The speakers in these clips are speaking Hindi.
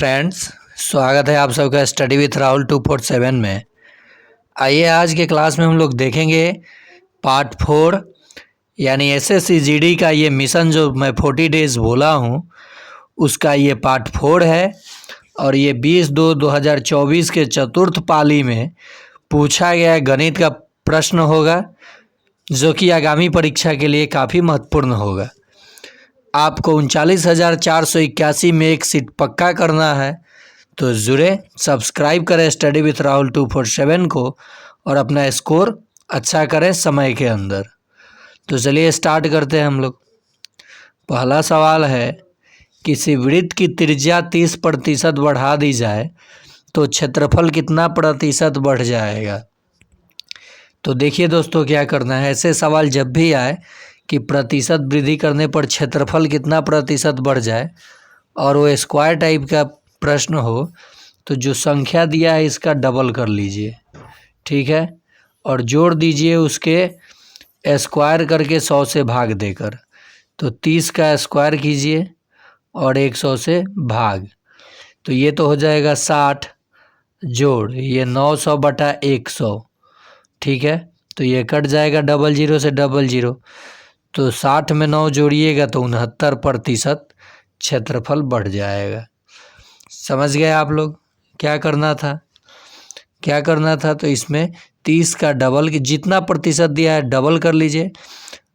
फ्रेंड्स, स्वागत है आप सबका स्टडी विथ राहुल 247 में। आइए आज के क्लास में हम लोग देखेंगे पार्ट 4 यानी एसएससी जीडी का ये मिशन जो मैं 40 डेज़ बोला हूँ उसका ये पार्ट 4 है और ये 20/2/2024 के चतुर्थ पाली में पूछा गया गणित का प्रश्न होगा जो कि आगामी परीक्षा के लिए काफ़ी महत्वपूर्ण होगा। आपको 39,481 में एक सीट पक्का करना है तो जुड़े, सब्सक्राइब करें स्टडी विथ राहुल 247 को और अपना स्कोर अच्छा करें समय के अंदर। तो चलिए स्टार्ट करते हैं हम लोग। पहला सवाल है, किसी वृत्त की त्रिज्या 30% बढ़ा दी जाए तो क्षेत्रफल कितना प्रतिशत बढ़ जाएगा। तो देखिए दोस्तों, क्या करना है, ऐसे सवाल जब भी आए कि प्रतिशत वृद्धि करने पर क्षेत्रफल कितना प्रतिशत बढ़ जाए और वो स्क्वायर टाइप का प्रश्न हो तो जो संख्या दिया है इसका डबल कर लीजिए, ठीक है, और जोड़ दीजिए उसके स्क्वायर करके 100 से भाग देकर। तो 30 का स्क्वायर कीजिए और 100 से भाग, तो ये तो हो जाएगा 60 जोड़ ये 900/100, ठीक है। तो ये कट जाएगा 00 से 00, तो 60 में 9 जोड़िएगा तो 69% क्षेत्रफल बढ़ जाएगा। समझ गए आप लोग क्या करना था। तो इसमें 30 का डबल की जितना प्रतिशत दिया है डबल कर लीजिए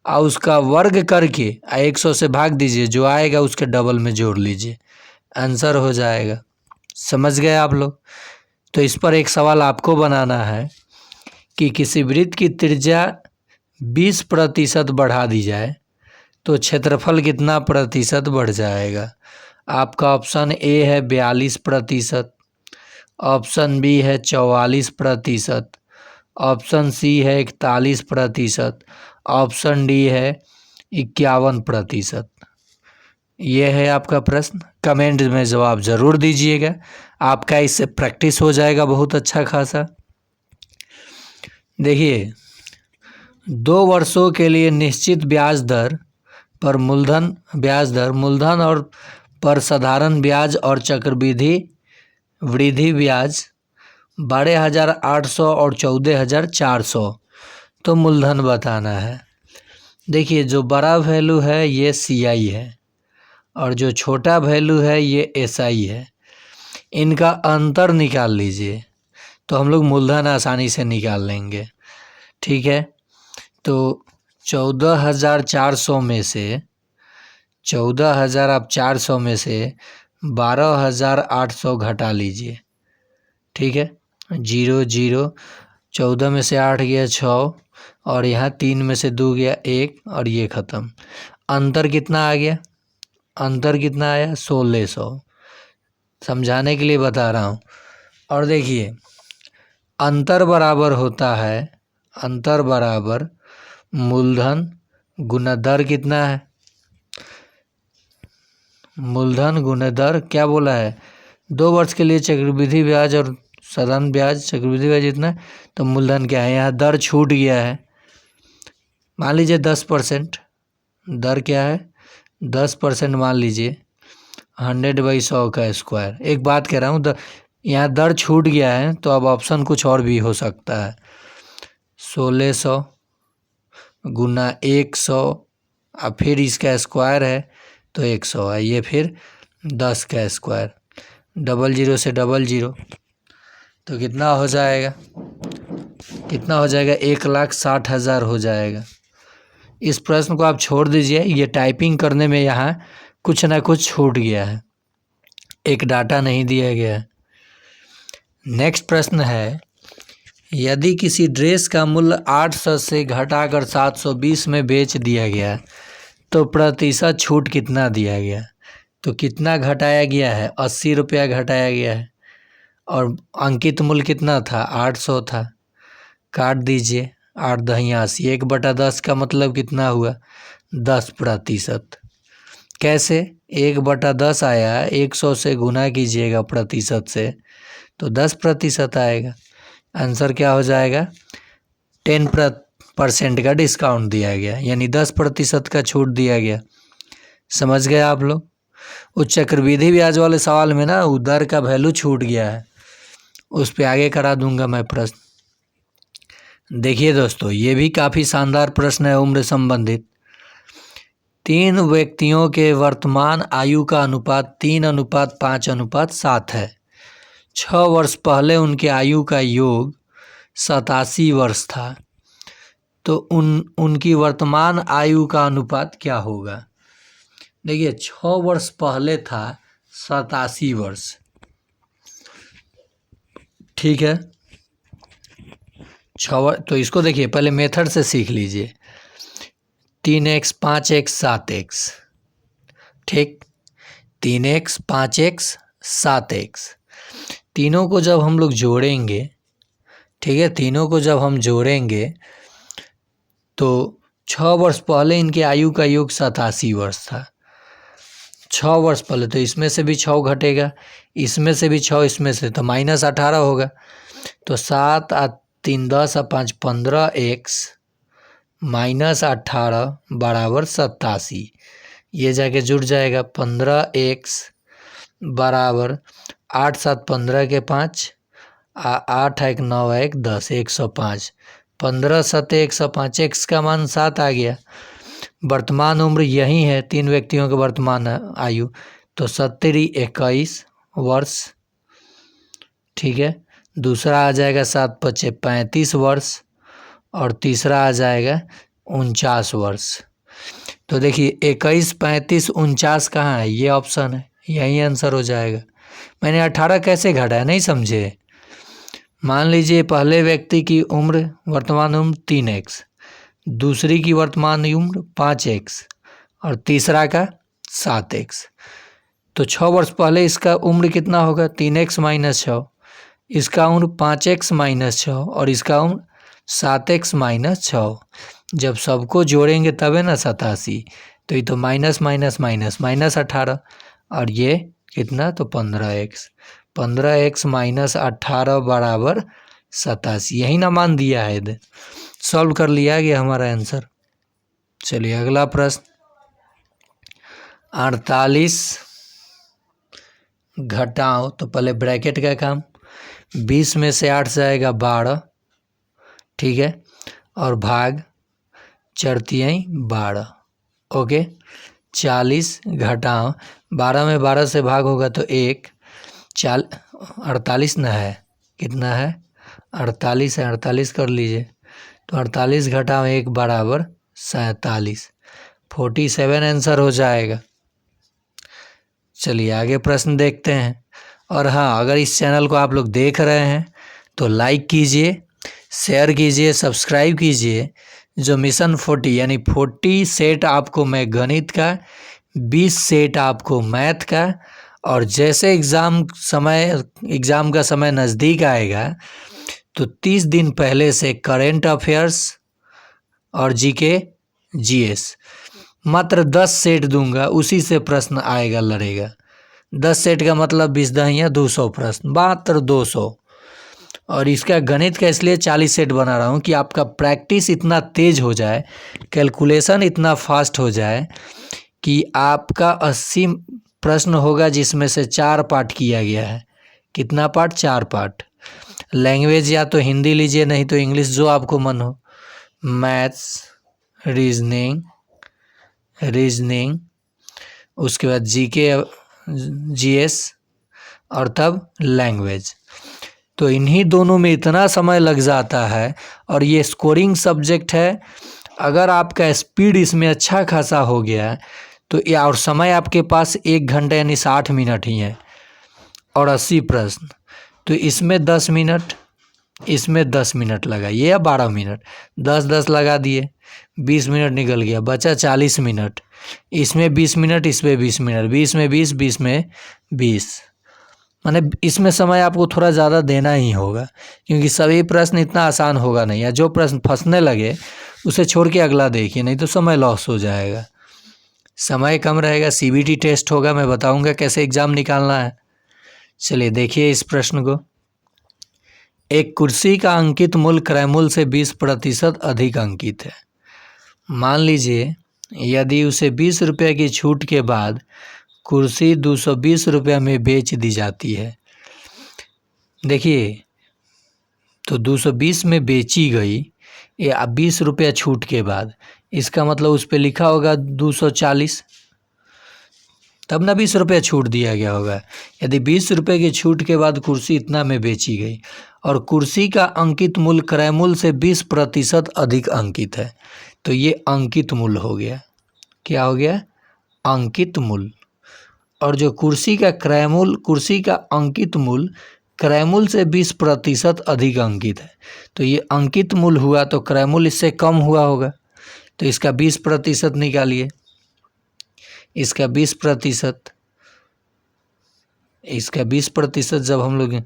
और उसका वर्ग करके 100 से भाग दीजिए, जो आएगा उसके डबल में जोड़ लीजिए, आंसर हो जाएगा। समझ गए आप लोग। तो इस पर एक सवाल आपको बनाना है कि किसी वृत्त की त्रिज्या 20% बढ़ा दी जाए तो क्षेत्रफल कितना प्रतिशत बढ़ जाएगा। आपका ऑप्शन ए है 42%, ऑप्शन बी है 44%, ऑप्शन सी है 41%, ऑप्शन डी है 51%। ये है आपका प्रश्न। कमेंट में जवाब ज़रूर दीजिएगा, आपका इससे प्रैक्टिस हो जाएगा बहुत अच्छा खासा। देखिए, 2 वर्षों के लिए निश्चित ब्याज दर पर मूलधन और पर साधारण ब्याज और चक्रवृद्धि वृद्धि ब्याज 12,800 और 14,400, तो मूलधन बताना है। देखिए, जो बड़ा वैल्यू है ये CI है और जो छोटा वैल्यू है ये SI है। इनका अंतर निकाल लीजिए तो हम लोग मूलधन आसानी से निकाल लेंगे, ठीक है। तो 14,400 में से 14,400 में से 12,800 घटा लीजिए, ठीक है। 0 0, 14 में से 8 गया 6 और यहाँ 3 में से 2 गया 1 और ये ख़त्म। अंतर कितना आ गया, अंतर कितना आया 1600। समझाने के लिए बता रहा हूँ। और देखिए, अंतर बराबर होता है, अंतर बराबर मूलधन गुना दर कितना है, मूलधन गुना दर क्या बोला है, 2 वर्ष के लिए चक्रवृद्धि ब्याज और साधारण ब्याज चक्रवृद्धि ब्याज इतना, तो मूलधन क्या है, यहाँ दर छूट गया है, मान लीजिए 10%, दर क्या है 10% मान लीजिए, 100/100 का स्क्वायर। एक बात कह रहा हूँ, यहाँ दर छूट गया है तो अब ऑप्शन कुछ और भी हो सकता है। 1600 गुना 100 और फिर इसका स्क्वायर है तो 100 है, ये फिर 10 का स्क्वायर, 00 से 00, तो कितना हो जाएगा, 1,60,000 हो जाएगा। इस प्रश्न को आप छोड़ दीजिए, ये टाइपिंग करने में यहाँ कुछ ना कुछ छूट गया है, एक डाटा नहीं दिया गया है। नेक्स्ट प्रश्न है, यदि किसी ड्रेस का मूल्य 800 से घटाकर 720 में बेच दिया गया तो प्रतिशत छूट कितना दिया गया। तो कितना घटाया गया है, 80 रुपया घटाया गया है और अंकित मूल्य कितना था 800 था। काट दीजिए, 8 दही 80, 1/10 का मतलब कितना हुआ 10%। कैसे, 1/10 आया, 100 से गुना कीजिएगा प्रतिशत से तो 10% आएगा। आंसर क्या हो जाएगा, 10% का डिस्काउंट दिया गया, यानी 10% का छूट दिया गया। समझ गए आप लोग। उस चक्रवृद्धि ब्याज वाले सवाल में ना वो दर का वैल्यू छूट गया है, उस पे आगे करा दूंगा मैं प्रश्न। देखिए दोस्तों, ये भी काफ़ी शानदार प्रश्न है उम्र संबंधित। 3 व्यक्तियों के वर्तमान आयु का अनुपात 3:5:7 है। 6 वर्ष पहले उनके आयु का योग 87 वर्ष था, तो उनकी वर्तमान आयु का अनुपात क्या होगा? देखिए 6 वर्ष पहले था 87 वर्ष, ठीक है। 6 वर्ष, तो इसको देखिए पहले मेथड से सीख लीजिए। 3x 5x 7x, ठीक। 3x 5x 7x, तीनों को जब हम लोग जोड़ेंगे, ठीक है, तीनों को जब हम जोड़ेंगे तो 6 वर्ष पहले इनके आयु का योग 87 वर्ष था। 6 वर्ष पहले, तो इसमें से भी 6 घटेगा, इसमें से भी 6, इसमें से तो -18 होगा। तो 7 और 3 10 और 5 15 x -18 बराबर 87। ये जाके जुड़ जाएगा। 15x बराबर 8 7 15 के 5, 8 1 9 1 10, 105। 15 7 105, x का मान 7 आ गया। वर्तमान उम्र यही है 3 व्यक्तियों के वर्तमान आयु, तो 70 21 वर्ष, ठीक है। दूसरा आ जाएगा 7 5 35 वर्ष, और तीसरा आ जाएगा 49 वर्ष। तो देखिए 21 35 49 कहाँ है? ये ऑप्शन है, यही आंसर हो जाएगा। मैंने 18 कैसे घटाया, नहीं समझे? मान लीजिए पहले व्यक्ति की उम्र, वर्तमान उम्र 3x, दूसरी की वर्तमान उम्र 5x, और तीसरा का 7x। तो 6 वर्ष पहले इसका उम्र कितना होगा? 3x - 6, इसका उम्र 5x - 6, और इसका उम्र 7x - 6। जब सबको जोड़ेंगे तबे ना 87, तो ये तो माइनस माइनस माइनस -18, और ये कितना? तो 15x। 15x - 18 बराबर 87, यही ना मान दिया है। सॉल्व कर लिया गया हमारा आंसर। चलिए अगला प्रश्न। 48 घटाओ, तो पहले ब्रैकेट का काम, 20 में से 8 जाएगा 12, ठीक है, और भाग 4 तिहाई 12, ओके। 40 घटाओ, 12 में 12 से भाग होगा तो 1, 48 ना है, कितना है? 48 है, 48 कर लीजिए। तो 48 घटाओ 1 बराबर 47, 47 आंसर हो जाएगा। चलिए आगे प्रश्न देखते हैं। और हाँ, अगर इस चैनल को आप लोग देख रहे हैं तो लाइक कीजिए, शेयर कीजिए, सब्सक्राइब कीजिए। जो मिशन 40 यानी 40 सेट आपको मैं गणित का, 20 सेट आपको मैथ का, और जैसे एग्ज़ाम का समय नज़दीक आएगा तो 30 दिन पहले से करेंट अफेयर्स और जीके जीएस मात्र 10 सेट दूंगा, उसी से प्रश्न आएगा लड़ेगा। 10 सेट का मतलब 20 दहिया 200 प्रश्न, मात्र 200। और इसका गणित का इसलिए 40 सेट बना रहा हूँ कि आपका प्रैक्टिस इतना तेज हो जाए, कैलकुलेशन इतना फास्ट हो जाए कि आपका 80 प्रश्न होगा, जिसमें से 4 पार्ट किया गया है। कितना पार्ट? 4 पार्ट। लैंग्वेज या तो हिंदी लीजिए, नहीं तो इंग्लिश, जो आपको मन हो। मैथ्स, रीजनिंग, उसके बाद जीके जीएस, और तब लैंग्वेज। तो इन्हीं दोनों में इतना समय लग जाता है, और ये स्कोरिंग सब्जेक्ट है। अगर आपका स्पीड इसमें अच्छा खासा हो गया तो और समय आपके पास 1 घंटा यानी 60 मिनट ही है, और 80 प्रश्न, तो इसमें 10 मिनट, इसमें 10 मिनट लगाइए, या 12 मिनट, 10 लगा दिए, 20 मिनट निकल गया, बचा 40 मिनट। इसमें 20 मिनट, इसमें 20 मिनट, 20 में 20, 20 में 20, माने इसमें समय आपको थोड़ा ज़्यादा देना ही होगा, क्योंकि सभी प्रश्न इतना आसान होगा नहीं, या जो प्रश्न फंसने लगे उसे छोड़ के अगला देखिए, नहीं तो समय लॉस हो जाएगा। समय कम रहेगा, सीबीटी टेस्ट होगा, मैं बताऊंगा कैसे एग्ज़ाम निकालना है। चलिए देखिए इस प्रश्न को। एक कुर्सी का अंकित मूल्य क्रय मूल्य से 20% अधिक अंकित है। मान लीजिए यदि उसे 20 रुपये की छूट के बाद कुर्सी 220 रुपये में बेच दी जाती है। देखिए, तो 220 में बेची गई, ये 20 रुपया छूट के बाद, इसका मतलब उस पर लिखा होगा 240, तब ना 20 रुपये छूट दिया गया होगा। यदि 20 रुपये की छूट के बाद कुर्सी इतना में बेची गई और कुर्सी का अंकित मूल्य क्रय मूल्य से 20% अधिक अंकित है, तो ये अंकित मूल्य हो गया। क्या हो गया? अंकित मूल्य। और जो कुर्सी का क्रय मूल्य, कुर्सी का अंकित मूल्य क्रय मूल्य से 20% अधिक अंकित है, तो ये अंकित मूल्य हुआ, तो क्रय मूल्य इससे कम हुआ होगा, तो इसका 20% निकालिए। इसका 20%, इसका 20% जब हम लोग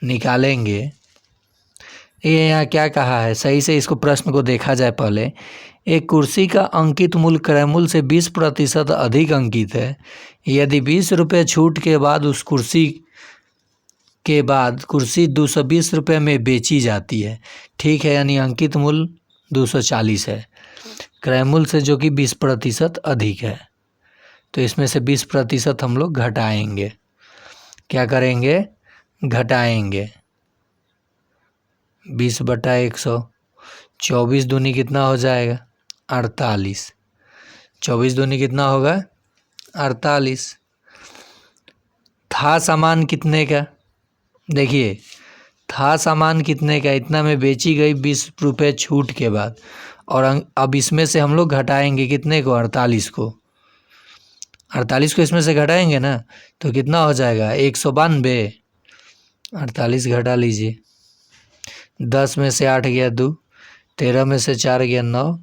निकालेंगे, ये यहाँ क्या कहा है, सही से इसको प्रश्न को देखा जाए पहले। एक कुर्सी का अंकित मूल्य क्रय मूल्य से 20% अधिक अंकित है यदि 20 रुपये छूट के बाद उस कुर्सी के बाद कुर्सी 220 रुपये में बेची जाती है। ठीक है, यानी अंकित मूल्य 240 है, क्रय मूल्य से जो कि 20% अधिक है, तो इसमें से 20% हम लोग घटाएंगे। क्या करेंगे? घटाएंगे। 20/100, 24 दूनी कितना हो जाएगा? 48। 24 दूनी कितना होगा? 48। था सामान कितने का? देखिए, था सामान कितने का, इतना में बेची गई 20 रुपये छूट के बाद, और अब इसमें से हम लोग घटाएंगे कितने को? 48 को। 48 को इसमें से घटाएंगे ना, तो कितना हो जाएगा? 192। 48 घटा लीजिए, 10 में से 8 गया 2, 13 में से 4 गया 9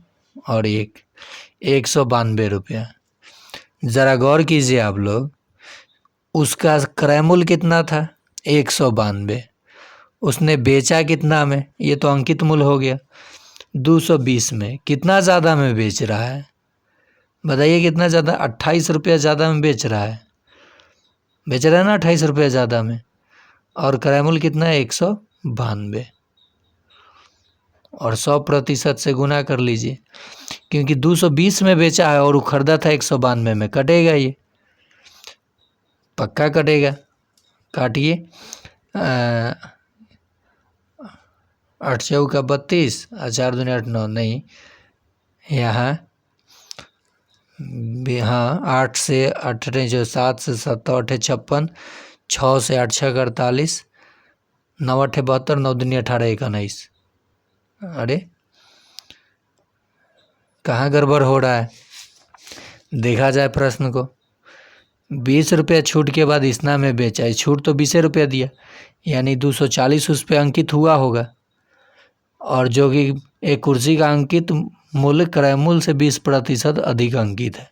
और 1, 192 रुपया। ज़रा गौर कीजिए आप लोग, उसका क्रय मूल्य कितना था? 192। उसने बेचा कितना में? ये तो अंकित मूल्य हो गया 220 में। कितना ज़्यादा में बेच रहा है? बताइए कितना ज़्यादा? 28 रुपया ज़्यादा में बेच रहा है, बेच रहा है ना 28 रुपया ज़्यादा में, और क्रय मूल्य कितना है? 192, और 100% से गुना कर लीजिए, क्योंकि 220 में बेचा है और वो खरीदा था 192 में, कटेगा, ये पक्का कटेगा। काटिए, 8 चौका 32, 4 दूनी 8 9, नहीं यहाँ हाँ 8 से 8 जो 7 से 7 8 56, 6 से 8 6 48, 9 8 72, 9 दूनी 18 1 19। अरे कहाँ गड़बड़ हो रहा है? देखा जाए प्रश्न को। 20 रुपया छूट के बाद इतना में बेचा है, छूट तो 20 रुपया दिया, यानी 240 उस पर अंकित हुआ होगा, और जो कि एक कुर्सी का अंकित मूल्य क्रय मूल्य से 20% अधिक अंकित है,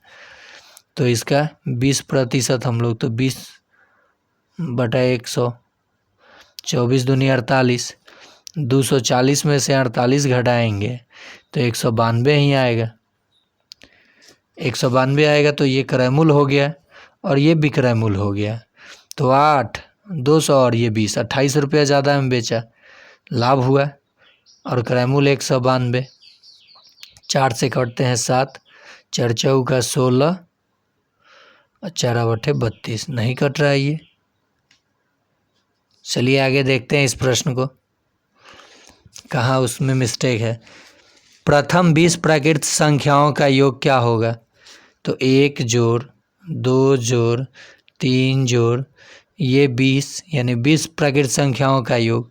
तो इसका 20% हम लोग तो 20/100, 24 दूनी 48, 240 में से 48 घटाएंगे तो 192 ही आएगा। 192 आएगा, तो ये क्रय मूल्य हो गया और ये भी क्रय मूल्य हो गया, तो 8 200 और ये 20, 28 रुपया ज़्यादा में बेचा, लाभ हुआ, और क्रय मूल्य 192। 4 से कटते हैं 7, 4 चौका 16, 4 8 32, नहीं कट रहा है ये। चलिए आगे देखते हैं इस प्रश्न को, कहाँ उसमें मिस्टेक है। प्रथम 20 प्राकृत संख्याओं का योग क्या होगा? तो 1 जोड़ 2 जोड़ 3 जोड़ ये 20, यानी 20 प्राकृत संख्याओं का योग।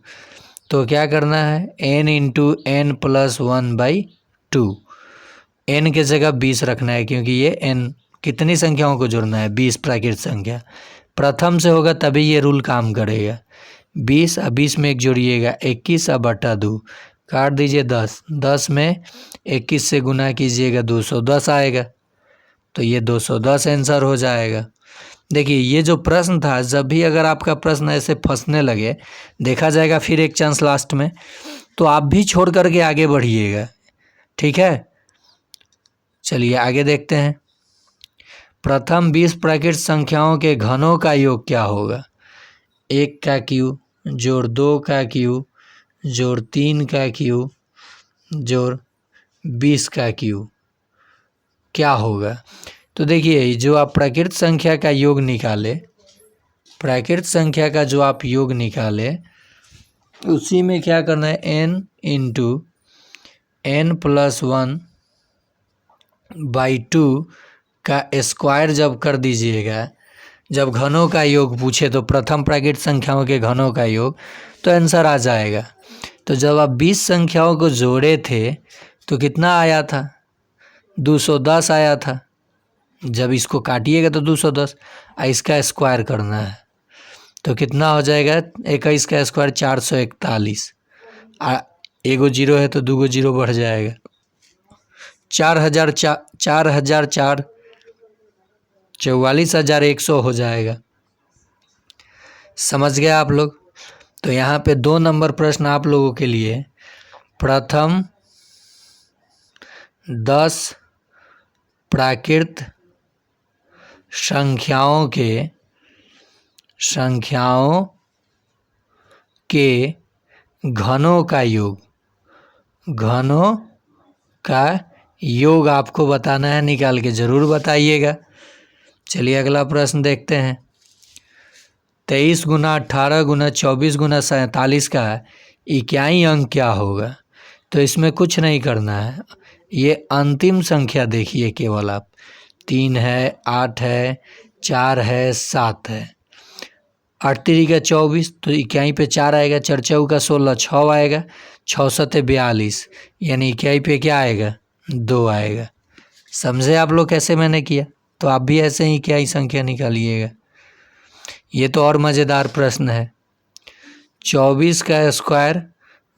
तो क्या करना है? n × n + 1/2। n के जगह 20 रखना है, क्योंकि ये n कितनी संख्याओं को जोड़ना है? 20 प्राकृत संख्या। प्रथम से होगा तभी ये रूल काम करेगा। 20 और 20 में 1 जोड़िएगा, 21 और बटा 2, काट दीजिए 10, 10 में 21 से गुना कीजिएगा 210 आएगा, तो ये 210 आंसर हो जाएगा। देखिए, ये जो प्रश्न था, जब भी अगर आपका प्रश्न ऐसे फंसने लगे, देखा जाएगा फिर एक चांस लास्ट में, तो आप भी छोड़ करके आगे बढ़िएगा, ठीक है। चलिए आगे देखते हैं। प्रथम 20 प्राकृत संख्याओं के घनों का योग क्या होगा? 1 का क्यूब जोड़ 2 का क्यूब जोड़ 3 का क्यूब जोड़ 20 का क्यूब क्या होगा? तो देखिए जो आप प्राकृत संख्या का योग निकाले, प्राकृत संख्या का जो आप योग निकाले उसी में क्या करना है, n इंटू n+1/2 का स्क्वायर जब कर दीजिएगा, जब घनों का योग पूछे तो प्रथम प्राकृत संख्याओं के घनों का योग, तो आंसर आ जाएगा। तो जब आप 20 संख्याओं को जोड़े थे तो कितना आया था, 210 आया था। जब इसको काटिएगा तो 210, इसका स्क्वायर करना है तो कितना हो जाएगा, 21 का स्क्वायर 441, एगो जीरो है तो दूगो जीरो बढ़ जाएगा, 44,100 हो जाएगा। समझ गए आप लोग। तो यहाँ पे 2 नंबर प्रश्न आप लोगों के लिए, प्रथम 10 प्राकृत संख्याओं के घनों का योग, घनों का योग आपको बताना है, निकाल के ज़रूर बताइएगा। चलिए अगला प्रश्न देखते हैं। 23 गुना 18 गुना 24 गुना 47 का इकाई अंक क्या होगा। तो इसमें कुछ नहीं करना है, ये अंतिम संख्या देखिए केवल आप, 3 है, 8 है, 4 है, 7 है। 8 3 का 24, तो इकाई पे 4 आएगा, 4 4 का 16, 6 आएगा, 6 7 42, यानी इकाई पे क्या आएगा, 2 आएगा। समझे आप लोग कैसे मैंने किया। तो आप भी ऐसे ही इकाई संख्या निकालिएगा। ये तो और मज़ेदार प्रश्न है। 24 का स्क्वायर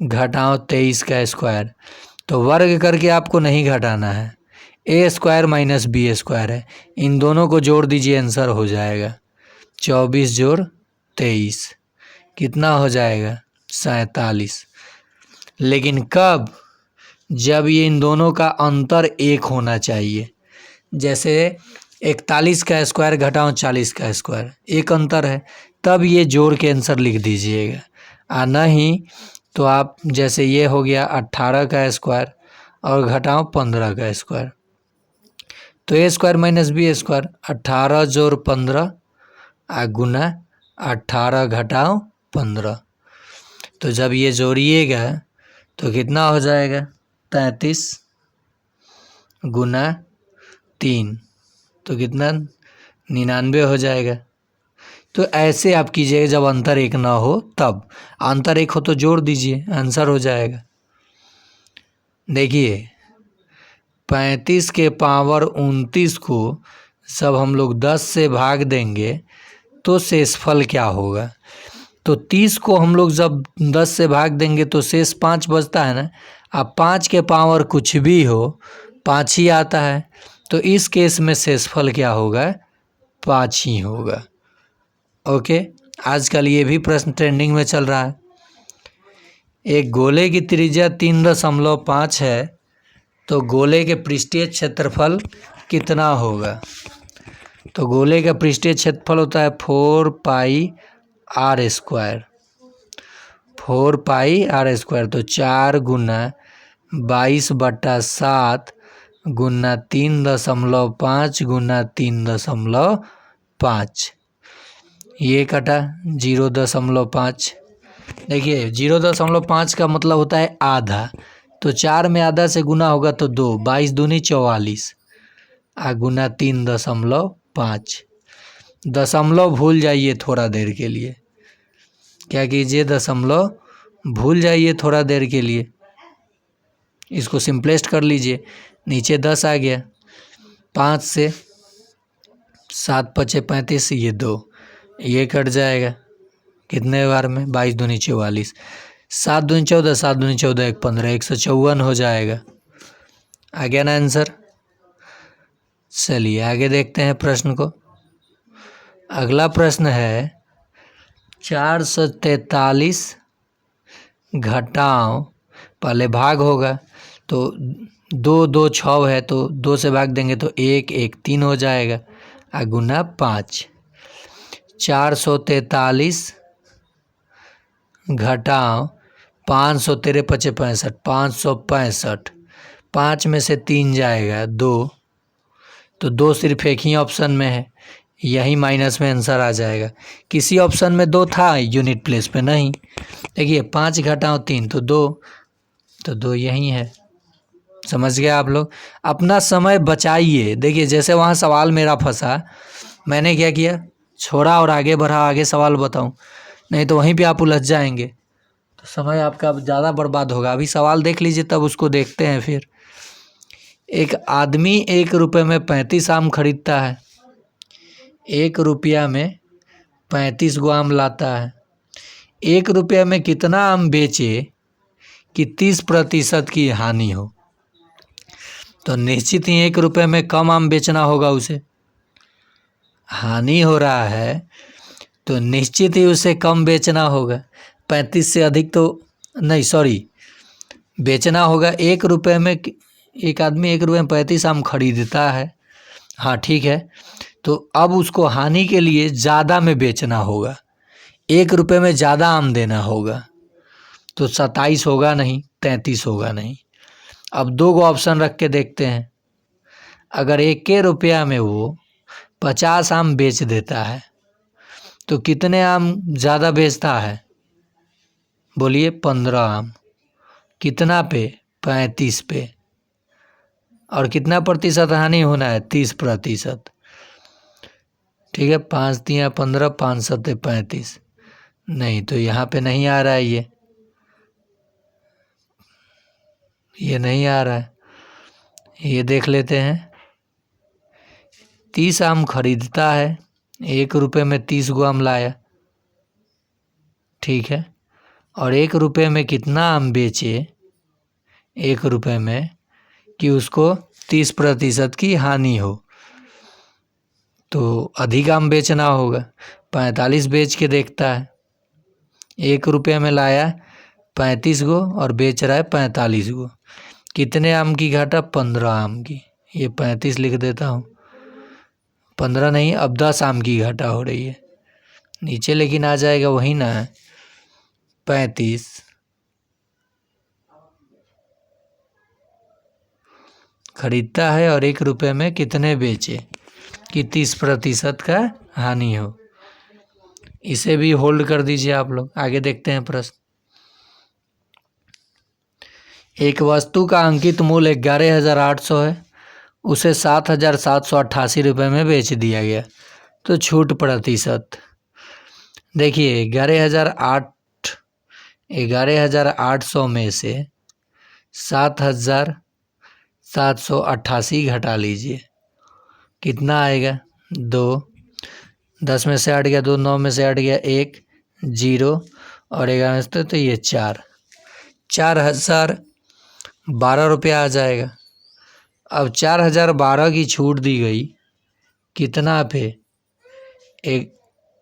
घटाओ 23 का स्क्वायर, तो वर्ग करके आपको नहीं घटाना है, ए स्क्वायर माइनस बी स्क्वायर है, इन दोनों को जोड़ दीजिए, आंसर हो जाएगा 24 जोड़ 23 कितना हो जाएगा, 47। लेकिन कब, जब ये इन दोनों का अंतर 1 होना चाहिए। जैसे 41 का स्क्वायर घटाओ 40 का स्क्वायर, 1 अंतर है, तब ये जोड़ के आंसर लिख दीजिएगा। नहीं तो आप, जैसे ये हो गया 18 का स्क्वायर और घटाओ 15 का स्क्वायर, तो ए स्क्वायर माइनस बी स्क्वायर, 18 जोड़ 15 गुना 18 घटाओ 15, तो जब ये जोड़िएगा तो कितना हो जाएगा, 33 गुना 3, तो कितना 99 हो जाएगा। तो ऐसे आप कीजिएगा, जब अंतर 1 ना हो तब, अंतर 1 हो तो जोड़ दीजिए, आंसर हो जाएगा। देखिए 35 के पावर 29 को जब हम लोग 10 से भाग देंगे तो शेषफल क्या होगा। तो 30 को हम लोग जब 10 से भाग देंगे तो शेष 5 बचता है ना। अब 5 के पावर कुछ भी हो, 5 ही आता है, तो इस केस में शेषफल क्या होगा, 5 ही होगा। ओके, आजकल ये भी प्रश्न ट्रेंडिंग में चल रहा है। एक गोले की त्रिज्या 3.5 है, तो गोले के पृष्ठीय क्षेत्रफल कितना होगा। तो गोले का पृष्ठीय क्षेत्रफल होता है 4 pi r square, 4 pi r square, तो 4 गुना 22/7 गुना 3.5 गुना 3.5, ये कटा 0.5। देखिए 0.5 का मतलब होता है आधा, तो 4 में आधा से गुना होगा तो 2, 22 दूनी 44 गुना 3.5। दशमलव भूल जाइए थोड़ा देर के लिए, क्या कीजिए, दशमलव भूल जाइए थोड़ा देर के लिए, इसको सिंपलेस्ट कर लीजिए। नीचे 10 आ गया, 5 से 7 पचे 35, ये 2, ये कट जाएगा कितने बार में, 22 दूनी 44, 7 दूनी 14, 7 दूनी 14, 1 15, 154 हो जाएगा। आ गया ना आंसर। चलिए आगे देखते हैं प्रश्न को। अगला प्रश्न है 443 घटाओ, पहले भाग होगा, तो 2 2 6 है, तो 2 से भाग देंगे तो 1 1 3 हो जाएगा, गुना 5। 443 घटाओ 513 पचे 65, 565, 5 में से 3 जाएगा 2, तो 2 सिर्फ एक ही ऑप्शन में है, यही माइनस में आंसर आ जाएगा। किसी ऑप्शन में 2 था, यूनिट प्लेस पे नहीं। देखिए 5 घटाओ 3 तो 2, तो 2 यही है। समझ गए आप लोग? अपना समय बचाइए। देखिए जैसे वहाँ सवाल मेरा फंसा, मैंने क्या किया, छोड़ा और आगे बढ़ा, आगे सवाल बताऊं, नहीं तो वहीं पे आप उलझ जाएंगे, तो समय आपका ज़्यादा बर्बाद होगा। अभी सवाल देख लीजिए तब उसको देखते हैं फिर। एक आदमी 1 रुपये में 35 आम खरीदता है। 1 रुपया में 35 गो आम लाता है। 1 रुपया में कितना आम बेचे कि 30% की हानि हो? तो निश्चित ही 1 रुपये में कम आम बेचना होगा उसे। हानि हो रहा है तो निश्चित ही उसे कम बेचना होगा। 35 से अधिक तो नहीं, सॉरी, बेचना होगा। 1 रुपये में एक आदमी 1 रुपये में 35 आम खरीदता है। हाँ ठीक है, तो अब उसको हानि के लिए ज़्यादा में बेचना होगा, 1 रुपये में ज़्यादा आम देना होगा। तो 27 होगा नहीं, 33 होगा नहीं। अब 2 गो ऑप्शन रख के देखते हैं। अगर 1 रुपया में वो 50 आम बेच देता है तो कितने आम ज़्यादा बेचता है? बोलिए 15 आम। कितना पे? 35 पे। और कितना प्रतिशत हानि होना है? 30%। ठीक है, 5 तिया 15, 5 सत्ते 35। नहीं, तो यहाँ पे नहीं आ रहा है, ये नहीं आ रहा है। ये देख लेते हैं। 30 आम खरीदता है, 1 रुपये में 30 गो आम लाया, ठीक है, और 1 रुपये में कितना आम बेचे 1 रुपये में कि उसको 30% की हानि हो? तो अधिक आम बेचना होगा। 45 बेच के देखता है। 1 रुपये में लाया 35 गो और बेच रहा है 45 गो। कितने आम की घाटा? 15 आम की। ये 35 लिख देता हूँ, 15 नहीं, अब 10 आम की घाटा हो रही है। नीचे लेकिन आ जाएगा वही ना, 35। खरीदता है और 1 रुपये में कितने बेचे कि 30% का हानि हो। इसे भी होल्ड कर दीजिए आप लोग, आगे देखते हैं प्रश्न। एक वस्तु का अंकित मूल्य 11,800 है, उसे 7,788 रुपये में बेच दिया गया, तो छूट प्रतिशत। देखिए 11,800 में से 7,788 घटा लीजिए, कितना आएगा? 2। 10 में से हट गया 2, 9 में से हट गया 1, 0 और 11 में से तो ये 4, 4,012 रुपया आ जाएगा। अब 4,012 की छूट दी गई कितना पे?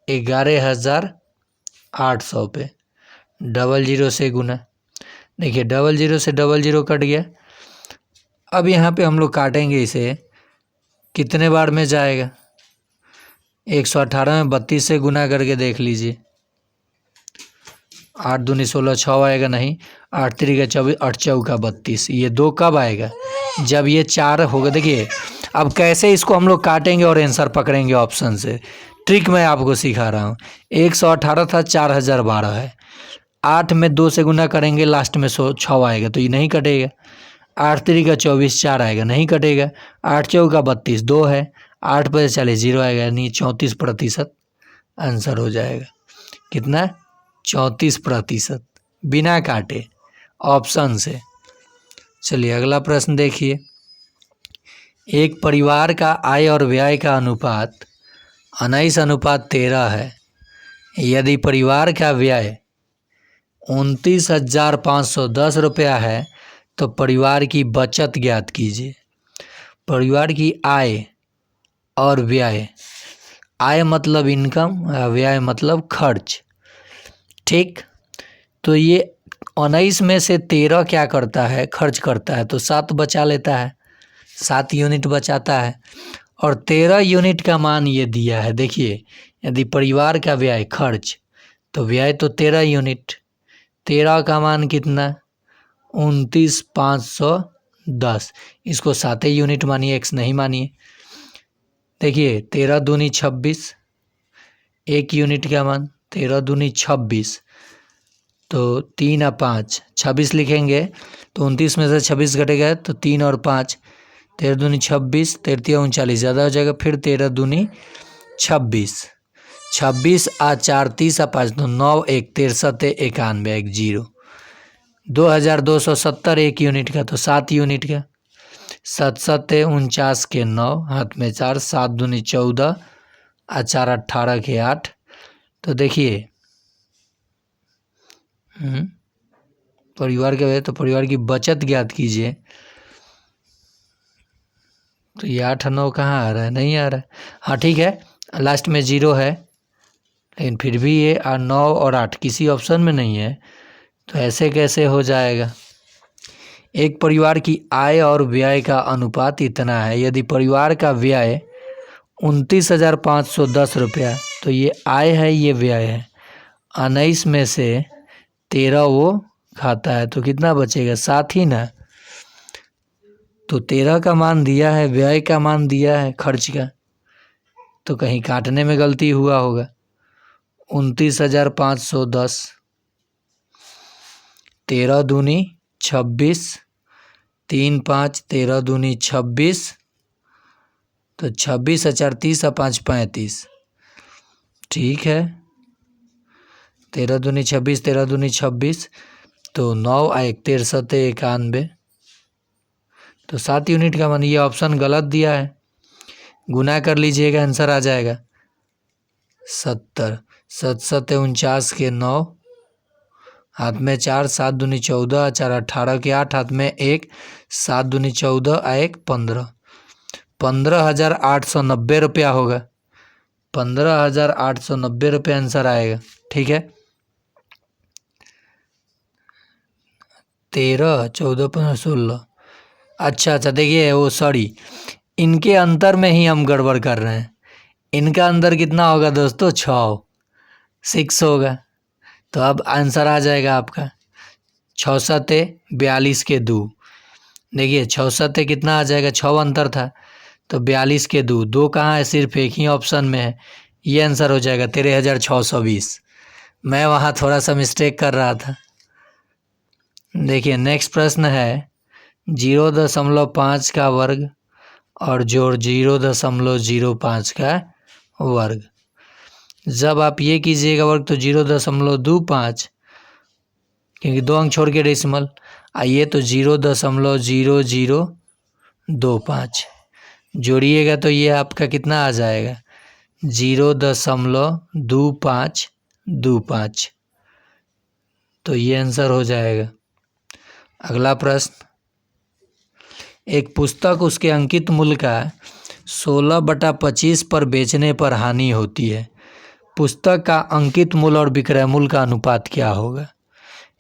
11,800 पे। 00 से गुना। देखिए 00 से 00 कट गया। अब यहाँ पे हम लोग काटेंगे इसे, कितने बार में जाएगा? 118 में 32 से गुना करके देख लीजिए। 8 दूनी 16, 6 आएगा नहीं, 8 3 24, 8 4 32। ये 2 कब आएगा? जब ये 4 होगा। देखिए अब कैसे इसको हम लोग काटेंगे और आंसर पकड़ेंगे ऑप्शन से, ट्रिक मैं आपको सिखा रहा हूँ। 118 था, 4,012 है, 8 में 2 से गुना करेंगे, लास्ट में 6 आएगा, तो ये नहीं कटेगा। 8 3 24, 4 आएगा, नहीं कटेगा। 8 4 32, 2 है, 8 पर चले 0 आएगा, यानी 34% आंसर हो जाएगा। कितना? 34%, बिना काटे ऑप्शन से। चलिए अगला प्रश्न देखिए। एक परिवार का आय और व्यय का अनुपात 19:13 है। यदि परिवार का व्यय 29,510 रुपया है तो परिवार की बचत ज्ञात कीजिए। परिवार की आय और व्यय, आय मतलब इनकम, व्यय मतलब खर्च, ठीक। तो ये 19 में से 13 क्या करता है? खर्च करता है, तो 7 बचा लेता है, 7 यूनिट बचाता है, और 13 यूनिट का मान ये दिया है। देखिए यदि परिवार का व्यय खर्च, तो व्यय तो 13 यूनिट, 13 का मान कितना? 29,510। इसको 7 यूनिट मानिए, x नहीं मानिए। देखिए 13 दूनी 26, 1 यूनिट का मान 13 दूनी 26, तो 3 और 5 26 लिखेंगे तो 29 में से 26 घटेगा तो 3 और 5, 13 दूनी 26, 13 39 ज़्यादा हो जाएगा, फिर 13 दूनी 26, 26 आ 4 30 आ 5 तो 9 1 63 91 1 0, 2270 1 यूनिट का तो 7 यूनिट का, 7 7 49 के 9, हाथ में 4, 7 दूनी 14 आ 4 18 के 8। तो देखिए परिवार के तो परिवार की बचत ज्ञात कीजिए। तो ये 8 9 कहाँ आ रहा है, नहीं आ रहा है। हाँ ठीक है, लास्ट में 0 है, लेकिन फिर भी ये 9 और 8 किसी ऑप्शन में नहीं है, तो ऐसे कैसे हो जाएगा। एक परिवार की आय और व्यय का अनुपात इतना है, यदि परिवार का व्यय 29,510 रुपया, तो ये आय है ये व्यय है, 19 में से 13 वो खाता है तो कितना बचेगा, 7 ही ना। तो 13 का मान दिया है, व्यय का मान दिया है खर्च का, तो कहीं काटने में गलती हुआ होगा। 29,510, 13 दूनी 26, 3 5 13 दूनी 26, तो 26 4 30 5 35, ठीक है। 13 दूनी 26, 13 दूनी 26, तो 9 1 63 91, तो 7 यूनिट का मान। ये ऑप्शन गलत दिया है, गुना कर लीजिएगा आंसर आ जाएगा 70, 7 7 49 के 9, हाथ में 4, 7 दूनी 14, 4 18 के 8, हाथ में 1, 7 दूनी 14 1 15, 15,890 रुपया होगा, 15,890 रुपये आंसर आएगा, ठीक है। 13 14 15 16, अच्छा देखिए वो सॉरी, इनके अंतर में ही हम गड़बड़ कर रहे हैं। इनका अंतर कितना होगा दोस्तों, 6 होगा, तो अब आंसर आ जाएगा आपका 6 7 42 के 2। देखिए 6 7 कितना आ जाएगा, 6 अंतर था तो 42 के 2, 2 कहाँ है, सिर्फ एक ही ऑप्शन में है, ये आंसर हो जाएगा 13,620। मैं वहाँ थोड़ा सा मिस्टेक कर रहा था। देखिए नेक्स्ट प्रश्न है 0.5 का वर्ग और जोड़ 0.05 का वर्ग। जब आप ये कीजिएगा वर्ग तो 0.25, क्योंकि 2 अंक छोड़ के डेसिमल, आइए तो 0.0025 जोड़िएगा तो ये आपका कितना आ जाएगा, 0.2525, तो ये आंसर हो जाएगा। अगला प्रश्न, एक पुस्तक उसके अंकित मूल्य का 16/25 पर बेचने पर हानि होती है, पुस्तक का अंकित मूल्य और विक्रय मूल्य का अनुपात क्या होगा।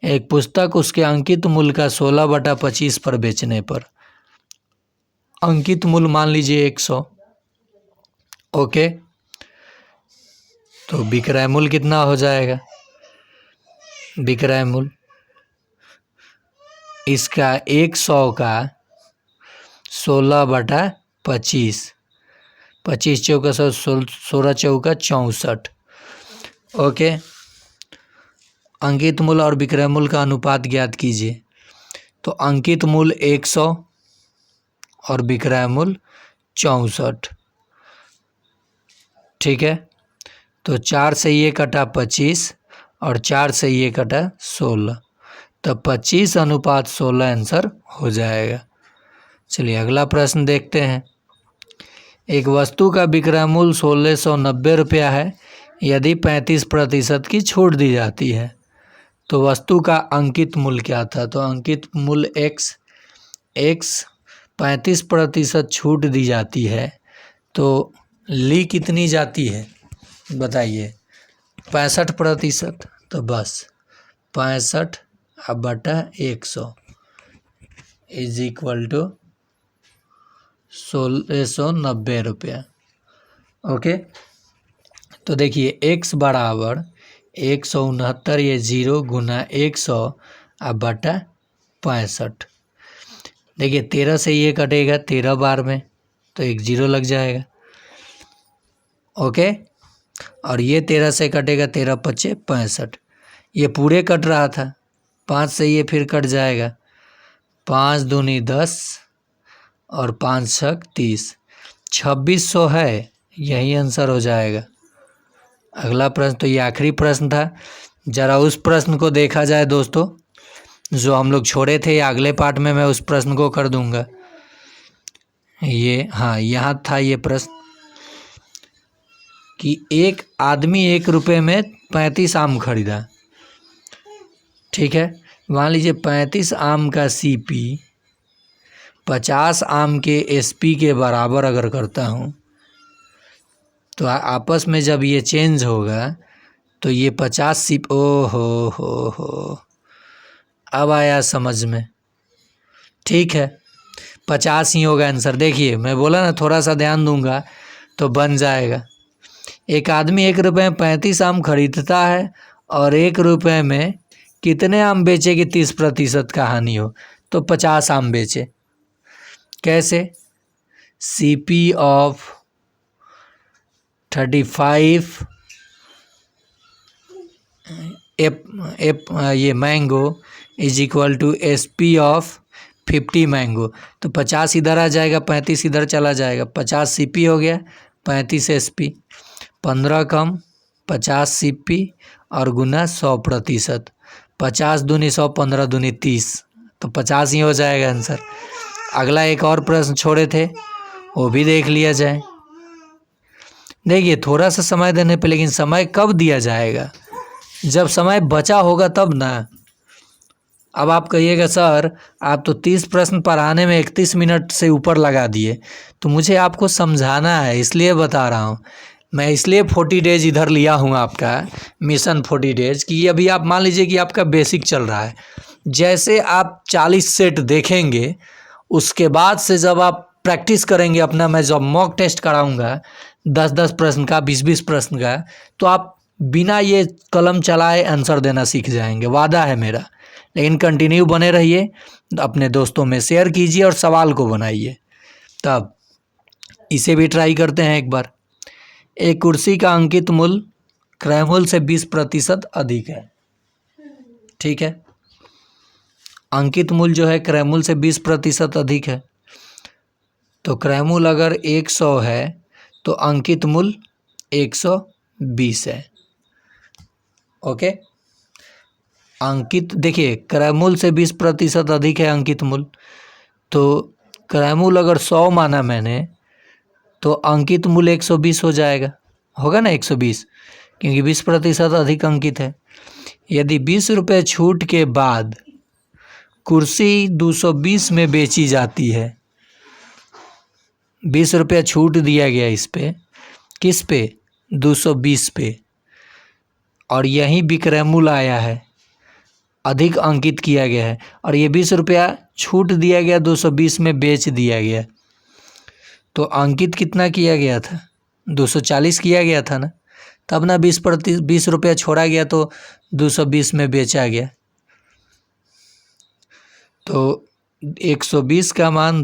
एक पुस्तक उसके अंकित मूल्य का 16/25 पर बेचने पर, अंकित मूल्य मान लीजिए 100, ओके, तो विक्रय मूल्य कितना हो जाएगा, विक्रय मूल्य इसका 100 का 16/25, 25 चौका 100, 16 चौका 64, ओके। अंकित मूल्य और विक्रय मूल्य का अनुपात ज्ञात कीजिए। तो अंकित मूल्य 100 और विक्रय मूल्य 64, ठीक है। तो 4 से ये कटा 25 और 4 से ये कटा 16, तो 25:16 आंसर हो जाएगा। चलिए अगला प्रश्न देखते हैं। एक वस्तु का विक्रय मूल्य 1690 रुपया है, यदि 35% की छूट दी जाती है, तो वस्तु का अंकित मूल्य क्या था। तो अंकित मूल्य x 35% छूट दी जाती है, तो ली कितनी जाती है बताइए, 65%, तो बस 65/100 इज इक्वल टू 1690 रुपया, ओके। तो देखिए x बराबर 169, ये 0 गुना 100/65। देखिए 13 से ये कटेगा 13 बार में, तो एक 0 लग जाएगा। ओके। और ये 13 से कटेगा, 13 पच्चे 65, ये पूरे कट रहा था, 5 से ये फिर कट जाएगा, 5 दूनी 10 और 5 छक 30, 2600 है, यही आंसर हो जाएगा। अगला प्रश्न, तो ये आखिरी प्रश्न था। ज़रा उस प्रश्न को देखा जाए दोस्तों, जो हम लोग छोड़े थे, या अगले पार्ट में मैं उस प्रश्न को कर दूंगा। ये हाँ, यहाँ था ये प्रश्न कि एक आदमी 1 रुपये में 35 आम खरीदा, ठीक है। मान लीजिए 35 आम का CP 50 आम के SP के बराबर अगर करता हूँ, तो आपस में जब ये चेंज होगा तो ये 50 CP, ओ हो, अब आया समझ में। ठीक है, 50 ही होगा आंसर। देखिए मैं बोला ना, थोड़ा सा ध्यान दूंगा तो बन जाएगा। एक आदमी 1 रुपये में 35 आम खरीदता है और 1 रुपये में कितने आम बेचे कि 30% का हानि हो, तो 50 आम बेचे। कैसे? CP ऑफ 35 ये mango is equal to SP of 50 mango. तो 50 इधर आ जाएगा, 35 इधर चला जाएगा, 50 CP हो गया, 35 SP, 15 कम 50 CP और गुना 100%, 50 दूनी 100, 15 दूनी 30, तो 50 ही हो जाएगा आंसर। अगला एक और प्रश्न छोड़े थे, वो भी देख लिया जाए। देखिए थोड़ा सा समय देने पे, लेकिन समय कब दिया जाएगा? जब समय बचा होगा तब ना। अब आप कहिएगा सर आप तो 30 प्रश्न पढ़ाने में 31 मिनट से ऊपर लगा दिए, तो मुझे आपको समझाना है इसलिए बता रहा हूँ। मैं इसलिए 40 डेज इधर लिया हूँ आपका मिशन 40 डेज, कि अभी आप मान लीजिए कि आपका बेसिक चल रहा है। जैसे आप 40 सेट देखेंगे, उसके बाद से जब आप प्रैक्टिस करेंगे अपना, मैं जब मॉक टेस्ट कराऊंगा 10-10 प्रश्न का, 20-20 प्रश्न का, तो आप बिना ये कलम चलाए आंसर देना सीख जाएंगे, वादा है मेरा। लेकिन कंटिन्यू बने रहिए, अपने दोस्तों में शेयर कीजिए और सवाल को बनाइए। तब इसे भी ट्राई करते हैं एक बार। एक कुर्सी का अंकित मूल्य क्रय मूल्य से 20% अधिक है, ठीक है। अंकित मूल्य जो है क्रय मूल्य से 20% अधिक है, तो क्रय मूल्य अगर 100 है तो अंकित मूल्य 120 है। ओके, अंकित देखिए क्रय मूल्य से 20% अधिक है अंकित मूल्य, तो क्रय मूल्य अगर 100 माना मैंने, तो अंकित मूल्य 120 हो जाएगा, होगा ना 120, क्योंकि 20% अधिक अंकित है। यदि 20 रुपये छूट के बाद कुर्सी 220 में बेची जाती है, 20 रुपया छूट दिया गया इस पे, किस पे? 220 पे, और यही विक्रय मूल्य आया है, अधिक अंकित किया गया है, और ये 20 रुपया छूट दिया गया, 220 में बेच दिया गया, तो अंकित कितना किया गया था? 240 किया गया था ना, तब ना 20 रुपया छोड़ा गया तो 220 में बेचा गया। तो 120 का मान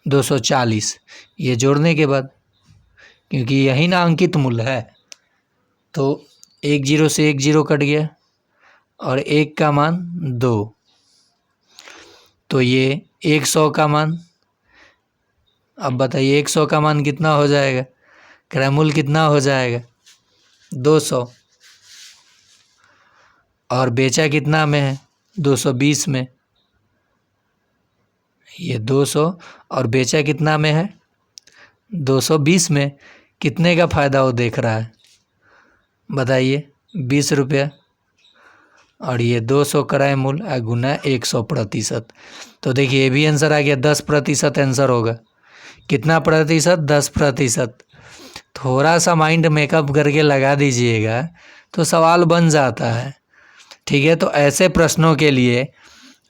240, ये जोड़ने के बाद, क्योंकि यही ना अंकित मूल्य है, तो 1 0 से 1 0 कट गया और 1 का मान 2, तो ये 100 का मान। अब बताइए 100 का मान कितना हो जाएगा? क्रय मूल्य कितना हो जाएगा? 200, और बेचा कितना में है? 220 में। ये 200 और बेचा कितना में है? 220 में। कितने का फ़ायदा वो देख रहा है बताइए? 20 रुपया, और ये 200 क्रय मूल्य गुना 100%। तो देखिए ये भी आंसर आ गया, 10% आंसर होगा। कितना प्रतिशत? 10%। थोड़ा सा माइंड मेकअप करके लगा दीजिएगा तो सवाल बन जाता है, ठीक है। तो ऐसे प्रश्नों के लिए,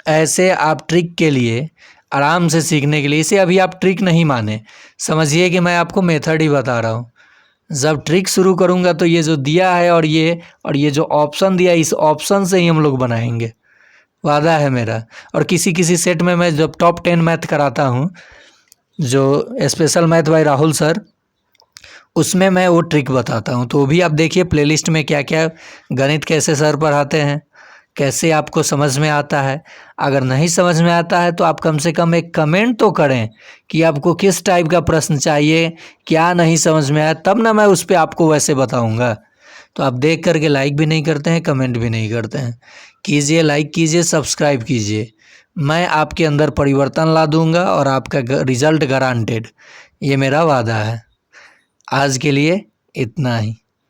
ऐसे आप ट्रिक के लिए, आराम से सीखने के लिए, इसे अभी आप ट्रिक नहीं माने, समझिए कि मैं आपको मेथड ही बता रहा हूँ। जब ट्रिक शुरू करूँगा तो ये जो दिया है और ये जो ऑप्शन दिया, इस ऑप्शन से ही हम लोग बनाएंगे, वादा है मेरा। और किसी किसी सेट में मैं जब टॉप 10 मैथ कराता हूँ, जो special math bye Rahul sir, उसमें मैं वो ट्रिक बताता हूँ। तो वो भी आप देखिए प्लेलिस्ट में क्या क्या गणित कैसे सर पढ़ाते हैं, कैसे आपको समझ में आता है। अगर नहीं समझ में आता है तो आप कम से कम एक कमेंट तो करें कि आपको किस टाइप का प्रश्न चाहिए, क्या नहीं समझ में आया, तब ना मैं उस पर आपको वैसे बताऊँगा। तो आप देख करके लाइक भी नहीं करते हैं, कमेंट भी नहीं करते हैं। कीजिए, लाइक कीजिए, सब्सक्राइब कीजिए। मैं आपके अंदर परिवर्तन ला दूंगा और आपका रिजल्ट गारंटेड, ये मेरा वादा है। आज के लिए इतना ही।